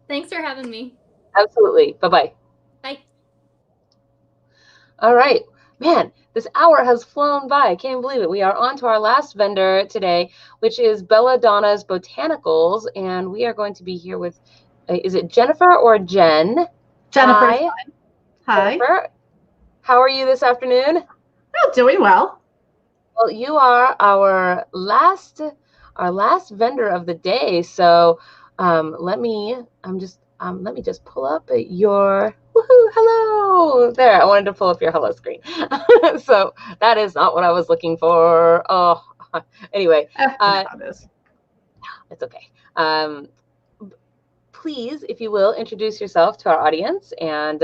Thanks for having me. Absolutely. Bye-bye. Bye. All right. Man, this hour has flown by. I can't believe it. We are on to our last vendor today, which is Belladonna's Botanicals, and we are going to be here with, is it Jennifer or Jen? Jennifer. Hi. Jennifer, how are you this afternoon? Oh, doing well. Well, you are our last vendor of the day. So let me just pull up your hello there. I wanted to pull up your hello screen. So that is not what I was looking for. Oh, anyway, it's okay. Please, if you will, introduce yourself to our audience and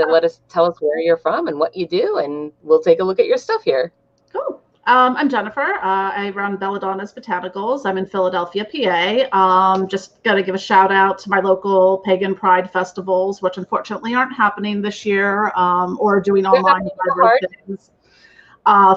tell us where you're from and what you do, and we'll take a look at your stuff here. Cool. I'm Jennifer. I run Belladonna's Botanicals. I'm in Philadelphia, PA. Just got to give a shout out to my local pagan pride festivals, which unfortunately aren't happening this year, or doing online things.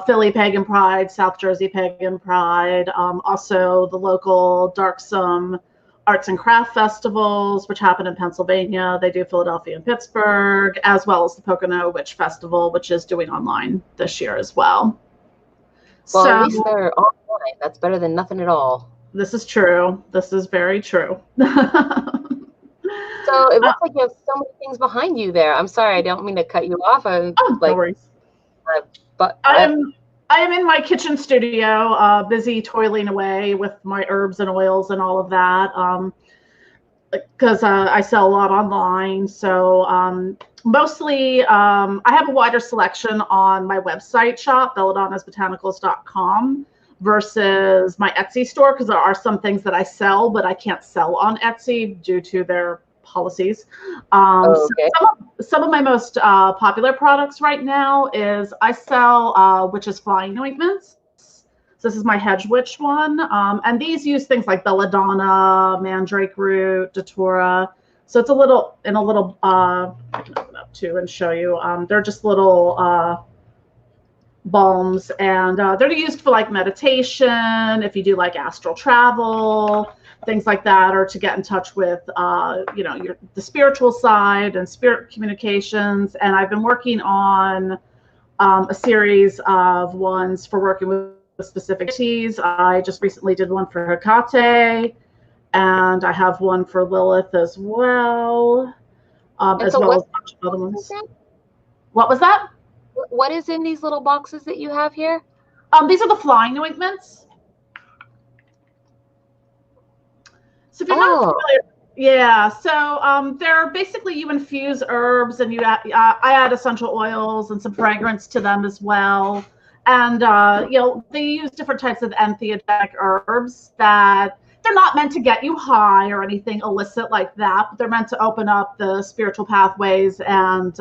Philly Pagan Pride, South Jersey Pagan Pride, also the local Darksome Arts and Craft Festivals, which happen in Pennsylvania. They do Philadelphia and Pittsburgh, as well as the Pocono Witch Festival, which is doing online this year as well. Well, at least they're online. That's better than nothing at all. This is true. This is very true. So So it looks like you have so many things behind you there. I'm sorry, I don't mean to cut you off. No worries. But I am in my kitchen studio, busy toiling away with my herbs and oils and all of that. Because I sell a lot online, so mostly I have a wider selection on my website shop, belladonnasbotanicals.com, versus my Etsy store, because there are some things that I sell, but I can't sell on Etsy due to their policies. Okay. So some of my most popular products right now is I sell witch's flying ointments. So this is my Hedge Witch one. And these use things like belladonna, mandrake root, datura. So it's I can open up too and show you. They're just little balms, and they're used for like meditation, if you do like astral travel, things like that, or to get in touch with the spiritual side and spirit communications. And I've been working on a series of ones for working with specific teas. I just recently did one for Hecate, and I have one for Lilith as well, as well as a bunch of other ones. What was that? What is in these little boxes that you have here? These are the flying ointments. So if you're not familiar, yeah. So they're basically, you infuse herbs and I add essential oils and some fragrance to them as well. And they use different types of entheogenic herbs that they're not meant to get you high or anything illicit like that, but they're meant to open up the spiritual pathways. And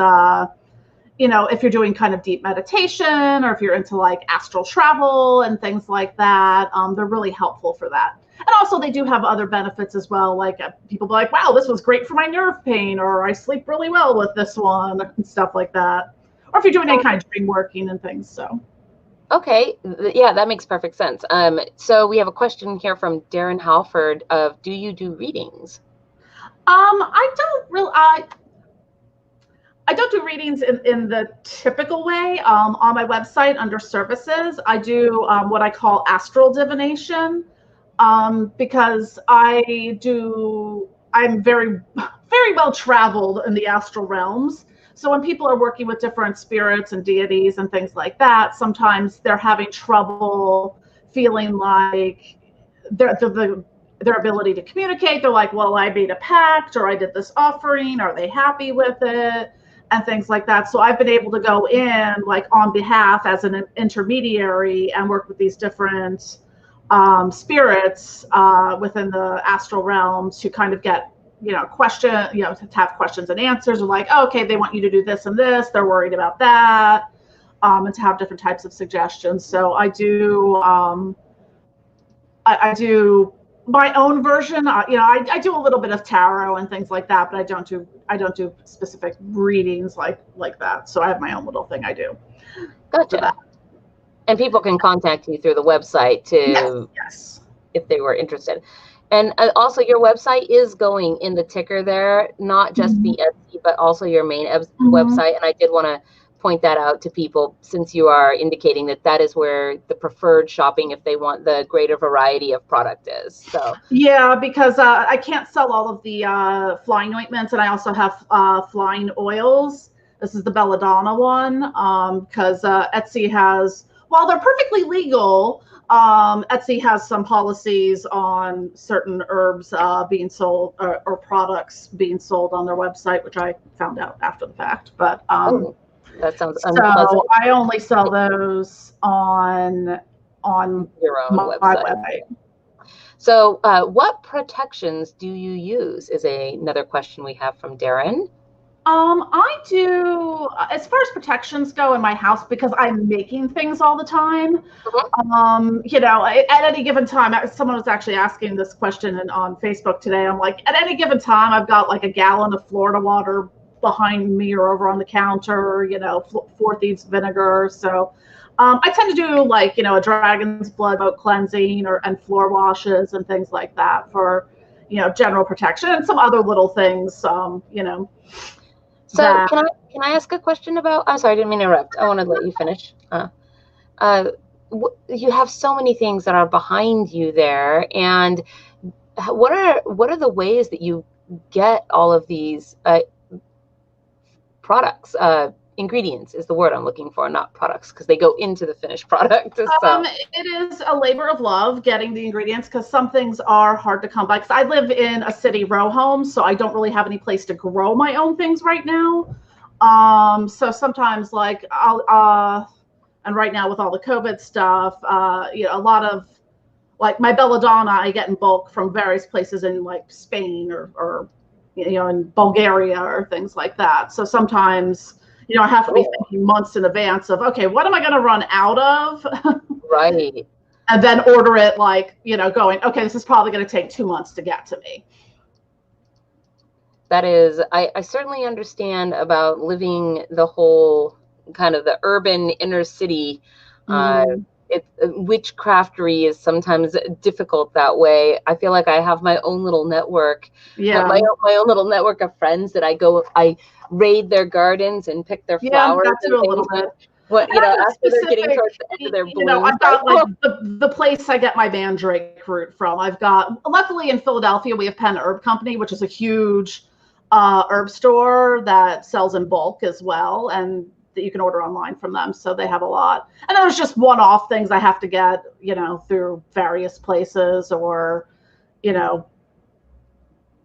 if you're doing kind of deep meditation, or if you're into like astral travel and things like that, they're really helpful for that. And also they do have other benefits as well. Like people be like, wow, this was great for my nerve pain, or I sleep really well with this one, and stuff like that. Or if you're doing any kind of dream working and things. So. Okay. Yeah, that makes perfect sense. So we have a question here from Darren Halford of, do you do readings? I don't do readings in the typical way. On my website under services, I do what I call astral divination, because I'm very, very well traveled in the astral realms. So when people are working with different spirits and deities and things like that, sometimes they're having trouble feeling like their ability to communicate. They're like, well, I made a pact, or I did this offering. Are they happy with it? And things like that. So I've been able to go in like on behalf as an intermediary and work with these different spirits within the astral realms to kind of get, to have questions and answers, or like, oh, okay, they want you to do this and this, they're worried about that, and to have different types of suggestions. So I do, I do my own version. I do a little bit of tarot and things like that, but I don't do specific readings like that. So I have my own little thing I do. Gotcha. And people can contact you through the website too, yes, if they were interested. And also your website is going in the ticker there, not just the Etsy, but also your main website. And I did want to point that out to people, since you are indicating that is where the preferred shopping, if they want the greater variety of product, is. So yeah, because I can't sell all of the flying ointments, and I also have flying oils. This is the Belladonna one, because Etsy has, while they're perfectly legal, Etsy has some policies on certain herbs being sold, or products being sold on their website, which I found out after the fact. But that sounds unpleasant. So I only sell those on your own my website. So what protections do you use is another question we have from Darren. I do, as far as protections go in my house, because I'm making things all the time. At any given time, someone was actually asking this question on Facebook today. I'm like, at any given time, I've got like a gallon of Florida water behind me or over on the counter, 4 thieves vinegar. So I tend to do like, a dragon's blood boat cleansing and floor washes and things like that for, general protection, and some other little things, So can I ask a question about? I'm sorry, I didn't mean to interrupt. I want to let you finish. You have so many things that are behind you there, and what are the ways that you get all of these products? Ingredients is the word I'm looking for, not products, because they go into the finished product. So. It is a labor of love getting the ingredients, because some things are hard to come by. Because I live in a city row home, so I don't really have any place to grow my own things right now. So sometimes, like, and right now with all the COVID stuff, you know, a lot of, like, my Belladonna I get in bulk from various places in, like, Spain or you know, in Bulgaria or things like that. So sometimes, you know, I have to be thinking months in advance of, okay, what am I going to run out of? Right. And then order it, like, you know, going, okay, this is probably going to take 2 months to get to me. That is, I certainly understand about living the whole kind of the urban inner city. Witchcraftery is sometimes difficult that way. I feel like I have my own little network. Yeah. My own little network of friends that I raid their gardens and pick their flowers. Yeah, that's a little bit. What, you know, after they're getting towards the end of their blooms. You know, I've got, like, the place I get my mandrake root from. I've got, luckily in Philadelphia, we have Penn Herb Company, which is a huge herb store that sells in bulk as well, and that you can order online from them. So they have a lot. And then there's just one-off things I have to get, you know, through various places, or, you know,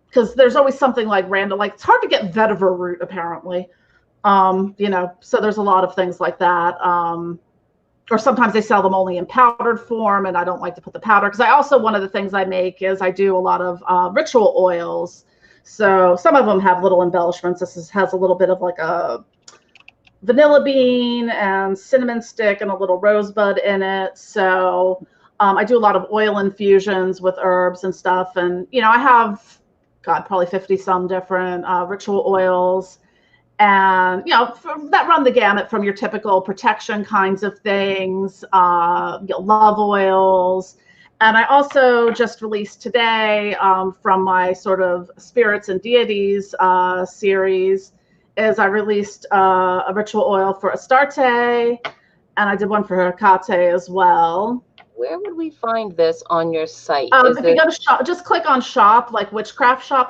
because there's always something like random, like it's hard to get vetiver root apparently. You know, so there's a lot of things like that. Or sometimes they sell them only in powdered form, and I don't like to put the powder, because I also, one of the things I make is I do a lot of ritual oils. So some of them have little embellishments. This has a little bit of like a vanilla bean and cinnamon stick and a little rosebud in it. So I do a lot of oil infusions with herbs and stuff. And, you know, I have, God, probably 50 some different ritual oils. And, you know, that run the gamut from your typical protection kinds of things, you know, love oils. And I also just released today from my sort of spirits and deities series, is I released a ritual oil for Astarte, and I did one for Hecate as well. Where would we find this on your site? If you go to shop, just click on shop, like witchcraft shop.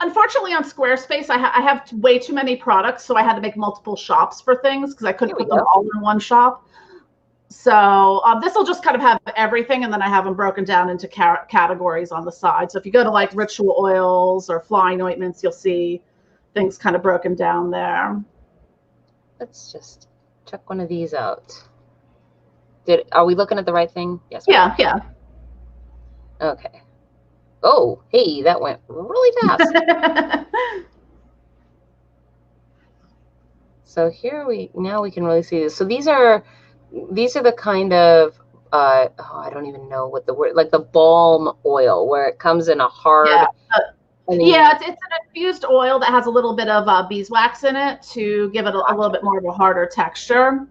Unfortunately on Squarespace, I have way too many products, so I had to make multiple shops for things, because I couldn't put them all in one shop. So this will just kind of have everything, and then I have them broken down into categories on the side. So if you go to like ritual oils or flying ointments, you'll see things kind of broken down there. Let's just check one of these out. Are we looking at the right thing? Yes. Yeah, yeah. Okay. Oh, hey, that went really fast. So here now we can really see this. So these are the kind of I don't even know what the word, like the balm oil, where it comes in a hard. Yeah, it's an infused oil that has a little bit of beeswax in it to give it a little bit more of a harder texture.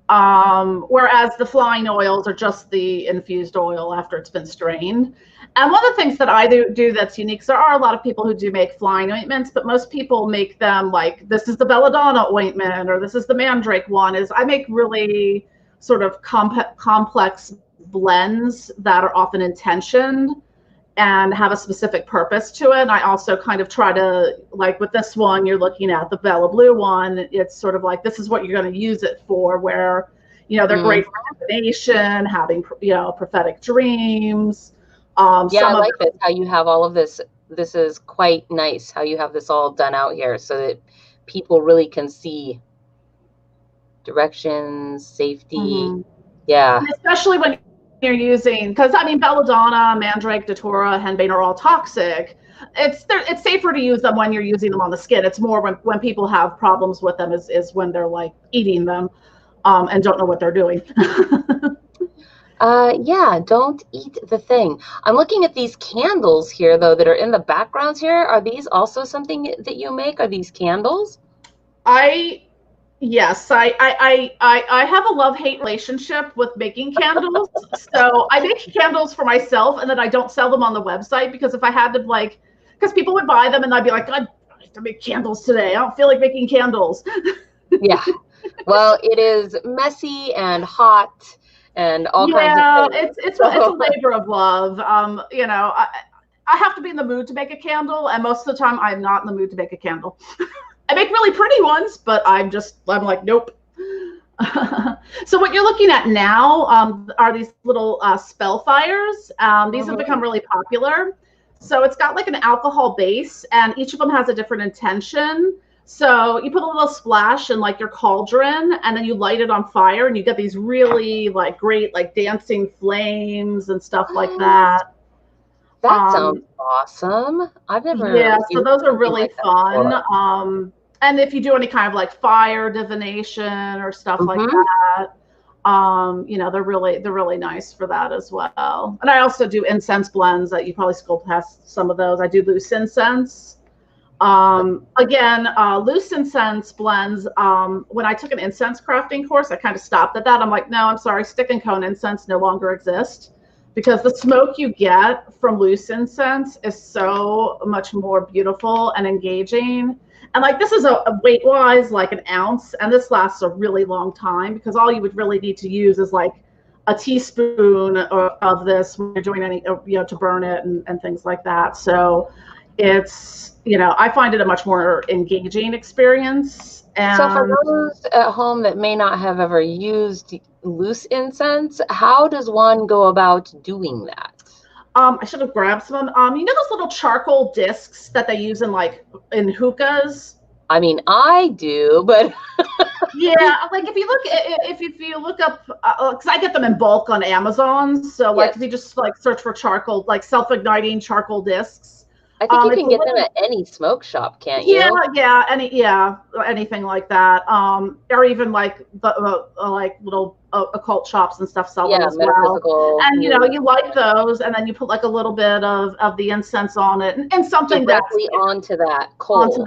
Whereas the flying oils are just the infused oil after it's been strained. And one of the things that I do that's unique, so there are a lot of people who do make flying ointments, but most people make them like, this is the Belladonna ointment, or this is the mandrake one, is I make really sort of complex blends that are often intentioned and have a specific purpose to it. And I also kind of try to, like with this one, you're looking at the Bella Blue one, it's sort of like, this is what you're going to use it for, where, you know, they're great for divination, having, you know, prophetic dreams. Yeah, I like this, how you have all of this. This is quite nice how you have this all done out here so that people really can see directions, safety. Yeah. And especially when you're using, because I mean, Belladonna, Mandrake, Datura, Handmade are all toxic. It's safer to use them when you're using them on the skin. It's more when people have problems with them is when they're like eating them and don't know what they're doing. Yeah, don't eat the thing. I'm looking at these candles here, though, that are in the backgrounds here. Are these also something that you make? Are these candles? Yes, I have a love-hate relationship with making candles. So I make candles for myself, and then I don't sell them on the website, because if I had to, like, because people would buy them and I'd be like, God, I have to make candles today. I don't feel like making candles. Yeah. Well, it is messy and hot and all kinds of things. It's a labor of love. You know, I have to be in the mood to make a candle, and most of the time I'm not in the mood to make a candle. I make really pretty ones, but I'm like, nope. So what you're looking at now are these little spell fires. These have become really popular. So it's got like an alcohol base, and each of them has a different intention. So you put a little splash in like your cauldron, and then you light it on fire, and you get these really like great like dancing flames and stuff like that. That sounds awesome. I've never. Yeah, so those are really fun. And if you do any kind of like fire divination or stuff like that, you know, they're really nice for that as well. And I also do incense blends that you probably scrolled past some of those. I do loose incense. Again, loose incense blends. When I took an incense crafting course, I kind of stopped at that. I'm like, no, I'm sorry, stick and cone incense no longer exists, because the smoke you get from loose incense is so much more beautiful and engaging. And like, this is a weight wise, like an ounce, and this lasts a really long time, because all you would really need to use is like a teaspoon of this when you're doing any, you know, to burn it and things like that. So it's, you know, I find it a much more engaging experience. And so for those at home that may not have ever used loose incense, how does one go about doing that? I should have grabbed some. You know those little charcoal discs that they use in hookahs? I mean, I do, but yeah, like if you look up, because I get them in bulk on Amazon. So like if you just like search for charcoal, like self-igniting charcoal discs. I think you can get them at any smoke shop, can't you? Yeah, anything like that. Or even like the like little occult shops and stuff sell them as well. And you know, you light those, and then you put like a little bit of the incense on it, and something directly onto that coal.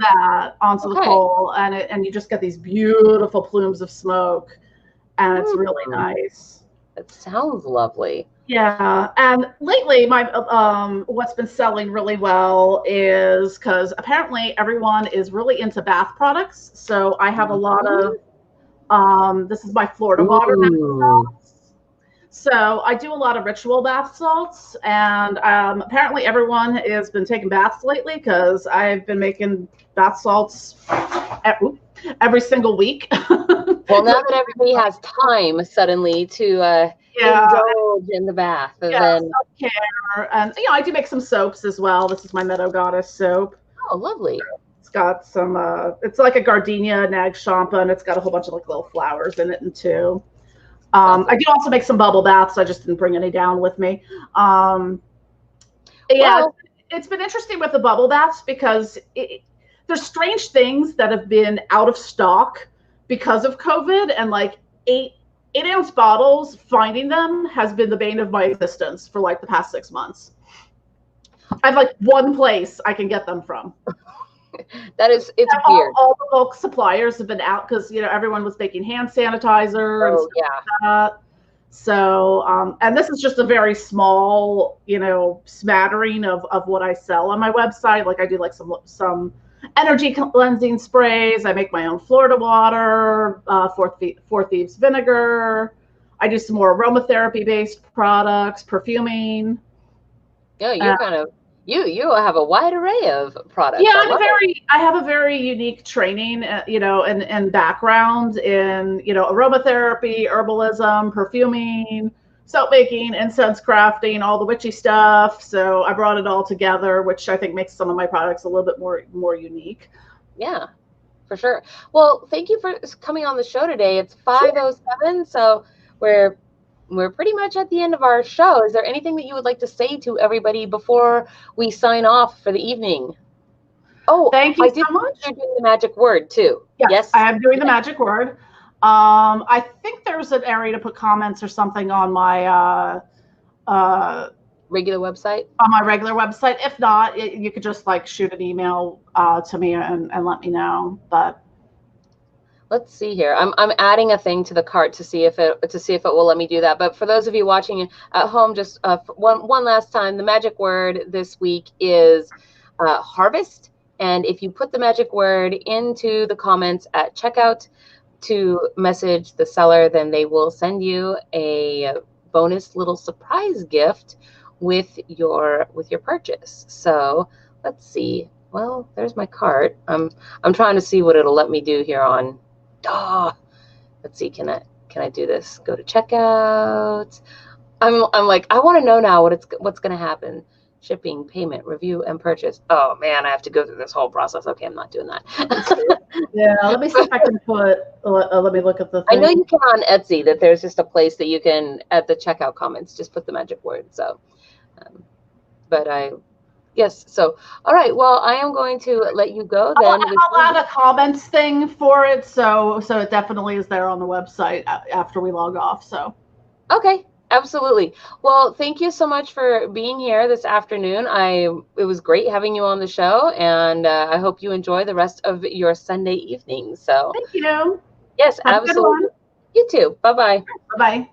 Onto the coal, and you just get these beautiful plumes of smoke, and it's really nice. It sounds lovely. Yeah, and lately my what's been selling really well is, because apparently everyone is really into bath products. So I have a lot of this is my Florida water bath salts. So I do a lot of ritual bath salts, and apparently everyone has been taking baths lately, because I've been making bath salts every single week. Well, now that everybody has time suddenly to indulge in the bath, and then self-care, and you know, I do make some soaps as well. This is my Meadow Goddess soap. Oh, lovely! It's got some. It's like a gardenia nag champa, and it's got a whole bunch of like little flowers in it too. I do also make some bubble baths. I just didn't bring any down with me. It's been interesting with the bubble baths, because there's strange things that have been out of stock because of COVID, and like 8-ounce bottles, finding them has been the bane of my existence for like the past 6 months. I have like one place I can get them from. It's weird. All the bulk suppliers have been out, because you know, everyone was making hand sanitizer and stuff like that. So and this is just a very small, you know, smattering of what I sell on my website. Like I do like some energy cleansing sprays. I make my own Florida water, Four Thieves vinegar. I do some more aromatherapy based products, perfuming. Yeah, you're kind of you have a wide array of products. Yeah, I have a very unique training, you know, and background in, you know, aromatherapy, herbalism, perfuming, soap making, incense crafting, all the witchy stuff. So I brought it all together, which I think makes some of my products a little bit more unique. Yeah, for sure. Well, thank you for coming on the show today. It's 5:07, so we're pretty much at the end of our show. Is there anything that you would like to say to everybody before we sign off for the evening? Oh, thank you so much. You're doing the magic word too. Yes, I am doing the magic word. I think there's an area to put comments or something on my regular website. On my regular website. If not, you could just like shoot an email to me and let me know. But let's see here. I'm adding a thing to the cart to see if it will let me do that. But for those of you watching at home, just one last time, the magic word this week is harvest. And if you put the magic word into the comments at checkout to message the seller, then they will send you a bonus little surprise gift with your purchase. So let's see. Well, there's my cart. I'm trying to see what it'll let me do here on. Let's see. Can I do this? Go to checkout. I'm like, I want to know now what's going to happen. Shipping, payment, review, and purchase. Oh man, I have to go through this whole process. Okay, I'm not doing that. Yeah, let me see if I can put. Let me look at the thing. I know you can on Etsy that there's just a place that you can at the checkout comments just put the magic word. So, yes. So, all right. Well, I am going to let you go then. I'll add a comments thing for it, so it definitely is there on the website after we log off. So. Okay. Absolutely. Well, thank you so much for being here this afternoon. It was great having you on the show, and I hope you enjoy the rest of your Sunday evening. So thank you. Yes, absolutely. You too. Bye-bye. Bye-bye.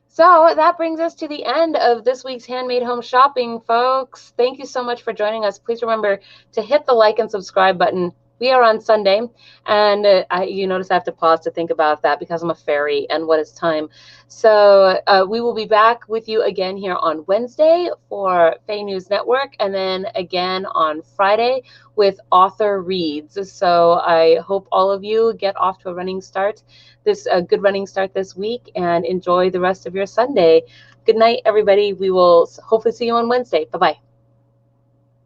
So that brings us to the end of this week's Handmade Home Shopping, folks. Thank you so much for joining us. Please remember to hit the like and subscribe button. We are on Sunday, and you notice I have to pause to think about that because I'm a fairy and what is time. So we will be back with you again here on Wednesday for Fae News Network, and then again on Friday with Author Reads. So I hope all of you get off to a good running start this week, and enjoy the rest of your Sunday. Good night, everybody. We will hopefully see you on Wednesday. Bye-bye.